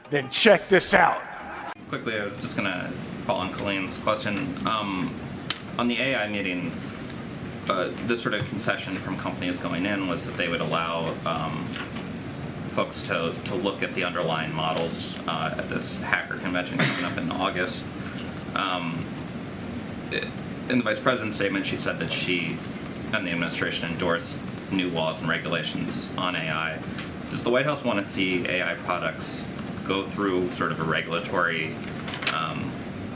then check this out. Quickly, I was just going to follow on Colleen's question. On the AI meeting, the sort of concession from companies going in was that they would allow folks to look at the underlying models at this hacker convention coming up in August. In the Vice President's statement, she said that she and the administration endorsed new laws and regulations on AI. Does the White House want to see AI products go through sort of a regulatory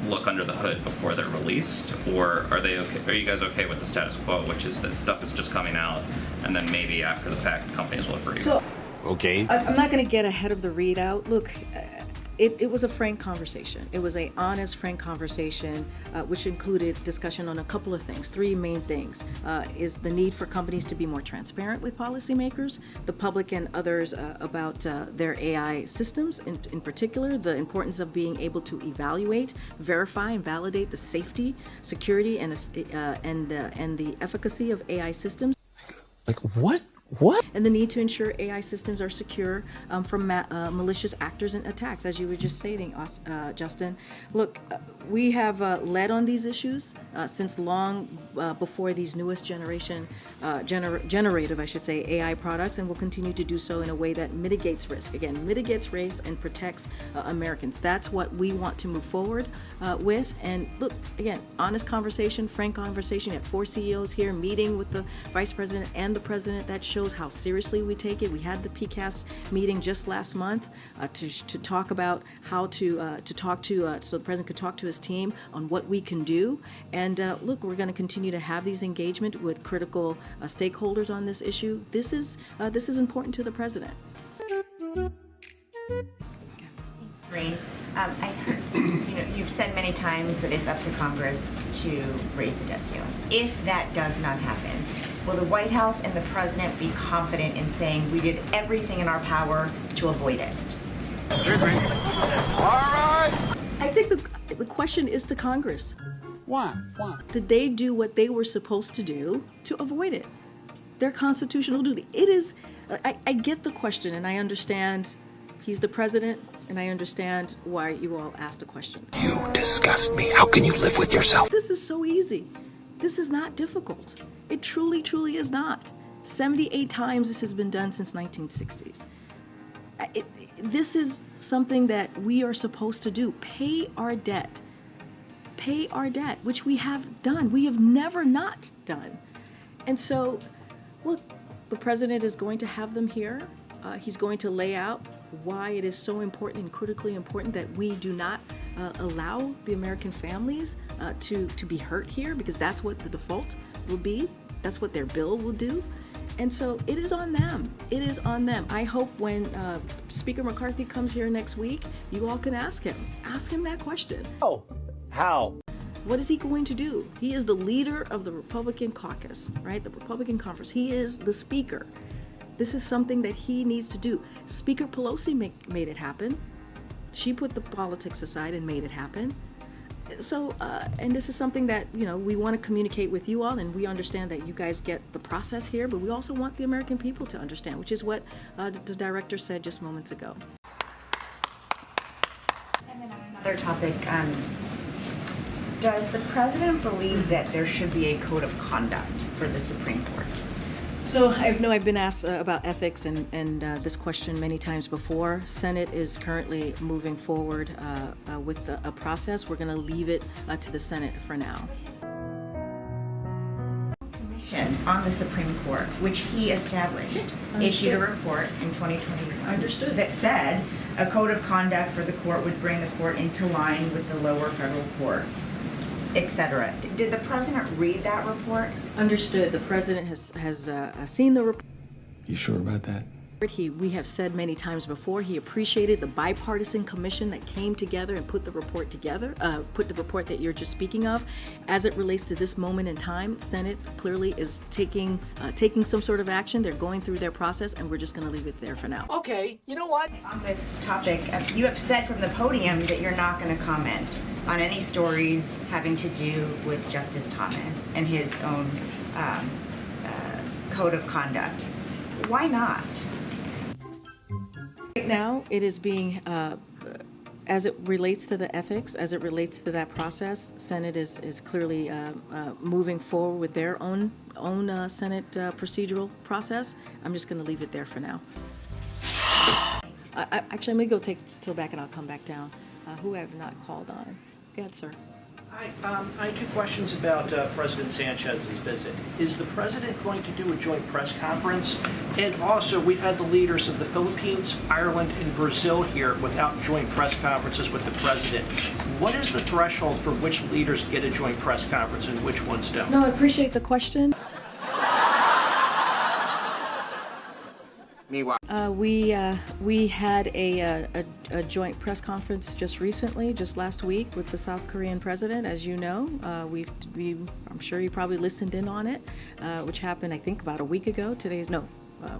look under the hood before they're released, or are they okay? Are you guys okay with the status quo, which is that stuff is just coming out, and then maybe after the fact companies will agree? So, okay. I'm not going to get ahead of the readout. Look, it was a frank conversation. It was an honest, frank conversation, which included discussion on a couple of things. Three main things is the need for companies to be more transparent with policymakers, the public and others about their AI systems, in particular, the importance of being able to evaluate, verify, and validate the safety, security, and the efficacy of AI systems. Like what? What? And the need to ensure AI systems are secure from malicious actors and attacks, as you were just stating, Justin. Look, we have led on these issues since long before these newest generative, I should say, AI products, and will continue to do so in a way that mitigates risk. Again, mitigates risk and protects Americans. That's what we want to move forward with. And look, again, honest conversation, frank conversation. You have 4 CEOs here meeting with the Vice President and the President. That shows how seriously we take it. We had the PCAST meeting just last month to talk about how to talk to, so the President could talk to his team on what we can do. And look, we're going to continue to have these engagement with critical stakeholders on this issue. This is important to the President. Karine, I heard, you've said many times that it's up to Congress to raise the debt ceiling. If that does not happen, will the White House and the President be confident in saying we did everything in our power to avoid it? Excuse me. All right. I think the question is to Congress. Why? Why? Did they do what they were supposed to do to avoid it? Their constitutional duty. It is, I get the question, and I understand he's the President, and I understand why you all asked the question. You disgust me. How can you live with yourself? This is so easy. This is not difficult. It truly, truly is not. 78 times this has been done since 1960s. This is something that we are supposed to do. Pay our debt. Pay our debt, which we have done. We have never not done. And so, look, the President is going to have them here. He's going to lay out why it is so important and critically important that we do not allow the American families to be hurt here, because that's what the default will be. That's what their bill will do. And so it is on them. It is on them. I hope when Speaker McCarthy comes here next week, you all can ask him. Ask him that question. Oh, how? What is he going to do? He is the leader of the Republican caucus, right? The Republican conference. He is the speaker. This is something that he needs to do. Speaker Pelosi made it happen. She put the politics aside and made it happen. So, and this is something that, we want to communicate with you all, and we understand that you guys get the process here, but we also want the American people to understand, which is what the director said just moments ago. And then on another topic, does the President believe that there should be a code of conduct for the Supreme Court? So I know I've been asked about ethics and this question many times before. Senate is currently moving forward with a process. We're going to leave it to the Senate for now. Commission on the Supreme Court, which he established, issued a report in 2021 Understood. that said a code of conduct for the court would bring the court into line with the lower federal courts, etc. Did the President read that report? Understood. The President has seen the report. You sure about that? We have said many times before, he appreciated the bipartisan commission that came together and put the report together, put the report that you're just speaking of. As it relates to this moment in time, Senate clearly is taking some sort of action. They're going through their process, and we're just going to leave it there for now. Okay, you know what? On this topic, you have said from the podium that you're not going to comment on any stories having to do with Justice Thomas and his own code of conduct. Why not? Right now, it is being As it relates to the ethics, as it relates to that process, Senate is clearly moving forward with their own Senate procedural process. I'm just going to leave it there for now. Actually, I'm going to go take till back and I'll come back down. Who I have not called on? Go ahead, sir. Hi, I have two questions about President Sanchez's visit. Is the president going to do a joint press conference? And also, we've had the leaders of the Philippines, Ireland, and Brazil here without joint press conferences with the president. What is the threshold for which leaders get a joint press conference and which ones don't? No, I appreciate the question. We had a joint press conference just recently, just last week, with the South Korean president. As you know, I'm sure you probably listened in on it, which happened, I think, about a week ago.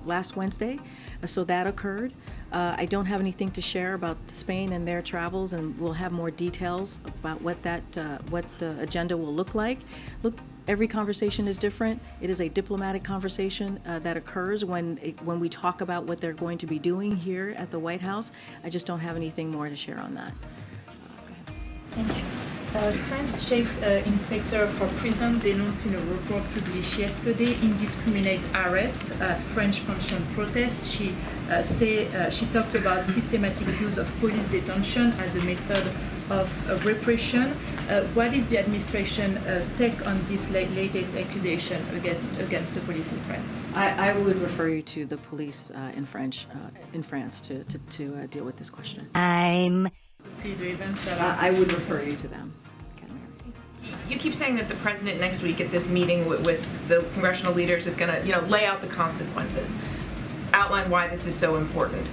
Last Wednesday. So that occurred. I don't have anything to share about Spain and their travels, and we'll have more details about what the agenda will look like. Look, every conversation is different. It is a diplomatic conversation that occurs when we talk about what they're going to be doing here at the White House. I just don't have anything more to share on that. Thank you. French Chief Inspector for Prison denounced in a report published yesterday indiscriminate arrest at French pension protests. She talked about systematic use of police detention as a method of repression. What is the administration take on this latest accusation against the police in France? I would refer you to the police in France to deal with this question. See the events that I would refer you to them. You keep saying that the president next week at this meeting with the congressional leaders is going to, lay out the consequences, outline why this is so important.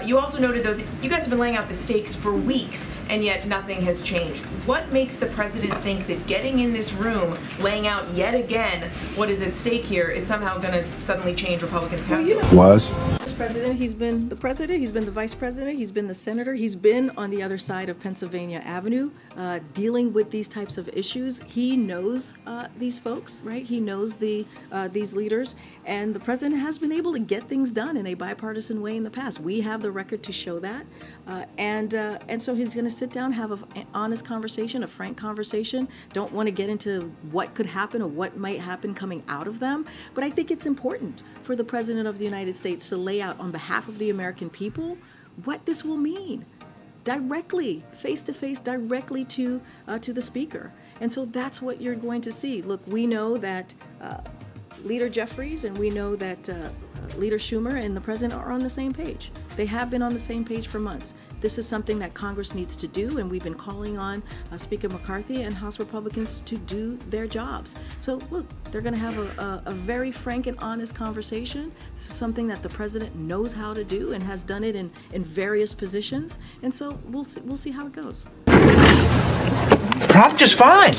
You also noted, though, that you guys have been laying out the stakes for weeks, and yet nothing has changed. What makes the president think that getting in this room, laying out yet again what is at stake here, is somehow going to suddenly change Republicans' calculus? He's been the president, he's been the vice president, he's been the senator, he's been on the other side of Pennsylvania Avenue dealing with these types of issues. He knows these folks, right? He knows these leaders, and the president has been able to get things done in a bipartisan way in the past. We have the record to show that, and so he's going to sit down, have an honest conversation, a frank conversation. Don't want to get into what could happen or what might happen coming out of them, but I think it's important for the President of the United States to lay out on behalf of the American people what this will mean, directly, face to face, directly to the Speaker. And so that's what you're going to see. Look, we know that Leader Jeffries and we know that Leader Schumer and the President are on the same page. They have been on the same page for months. This is something that Congress needs to do, and we've been calling on Speaker McCarthy and House Republicans to do their jobs. So look, they're going to have a very frank and honest conversation. This is something that the President knows how to do and has done it in various positions, and so we'll see how it goes. Probably just fine.